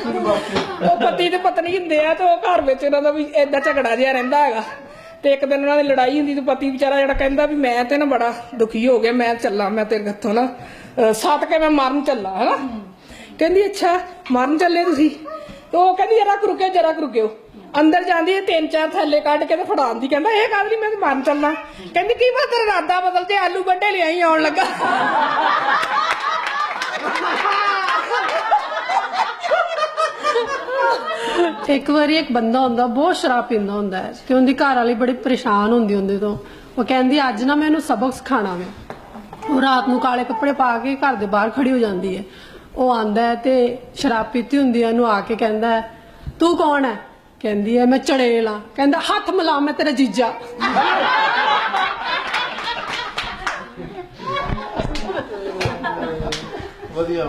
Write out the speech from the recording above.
ਉਹ ਪਤੀ ਤੇ ਪਤਨੀ ਹੁੰਦੇ ਆ ਤੇ ਉਹ ਘਰ ਵਿੱਚ ਇਹਨਾਂ ਦਾ ਵੀ ਏਦਾਂ ਝਗੜਾ ਜਿਹਾ ਰਹਿੰਦਾ ਹੈਗਾ। ਤੇ ਇੱਕ ਦਿਨ ਉਹਨਾਂ ਦੀ ਲੜਾਈ ਹੁੰਦੀ ਤੇ ਪਤੀ ਵਿਚਾਰਾ ਜਿਹੜਾ ਕਹਿੰਦਾ ਵੀ ਮੈਂ ਤੇ ਨਾ ਬੜਾ ਦੁਖੀ ਹੋ ਗਿਆ, ਮੈਂ ਚੱਲਾਂ, ਮੈਂ ਤੇਰੇ ਹੱਥੋਂ ਨਾ ਸੱਤ ਕੇ ਮੈਂ ਮਰਨ ਚੱਲਾਂ, ਹਨਾ। ਕਹਿੰਦੀ ਅੱਛਾ ਮਰਨ ਚੱਲੇ ਤੁਸੀਂ? ਤੇ ਉਹ ਕਹਿੰਦੀ ਜਰਾ ਰੁਕਿਓ। ਅੰਦਰ ਜਾਂਦੀ ਹੈ, 3-4 ਥੈਲੇ ਕੱਢ ਕੇ ਤੇ ਫੜਾਉਂਦੀ, ਕਹਿੰਦਾ ਇਹ ਗੱਲ ਨਹੀਂ, ਮੈਂ ਮਰਨ ਚੱਲਾਂ। ਕਹਿੰਦੀ ਕੀ ਮੈਂ ਤੇਰਾ ਇਰਾਦਾ ਬਦਲ ਜੇ ਆਲੂ ਵੱਡੇ ਲਿਆਈ ਆਉਣ ਲੱਗਾ। ਇੱਕ ਵਾਰੀ ਇੱਕ ਬੰਦਾ ਹੁੰਦਾ ਬਹੁਤ ਸ਼ਰਾਬ ਪੀਂਦਾ ਹੁੰਦਾ ਹੈ ਤੇ ਉਹਦੀ ਘਰ ਵਾਲੀ ਬੜੀ ਪਰੇਸ਼ਾਨ ਹੁੰਦੀ ਉਹਦੇ ਤੋਂ। ਉਹ ਕਹਿੰਦੀ ਅੱਜ ਨਾ ਮੈਂ ਇਹਨੂੰ ਸਬਕ ਸਿਖਾਣਾ ਵੇ। ਉਹ ਰਾਤ ਨੂੰ ਕਾਲੇ ਕੱਪੜੇ ਪਾ ਕੇ ਘਰ ਦੇ ਬਾਹਰ ਖੜੀ ਹੋ ਜਾਂਦੀ ਹੈ। ਉਹ ਆਂਦਾ ਹੈ ਤੇ ਸ਼ਰਾਬ ਪੀਤੀ ਹੁੰਦੀ ਹੈ, ਉਹਨੂੰ ਆ ਕੇ ਕਹਿੰਦਾ ਹੈ ਤੂੰ ਕੌਣ ਹੈ? ਕਹਿੰਦੀ ਹੈ ਮੈਂ ਚੜੇਲ ਆ। ਕਹਿੰਦਾ ਹੱਥ ਮਿਲਾ, ਮੈਂ ਤੇਰਾ ਜੀਜਾ। ਵਧੀਆ।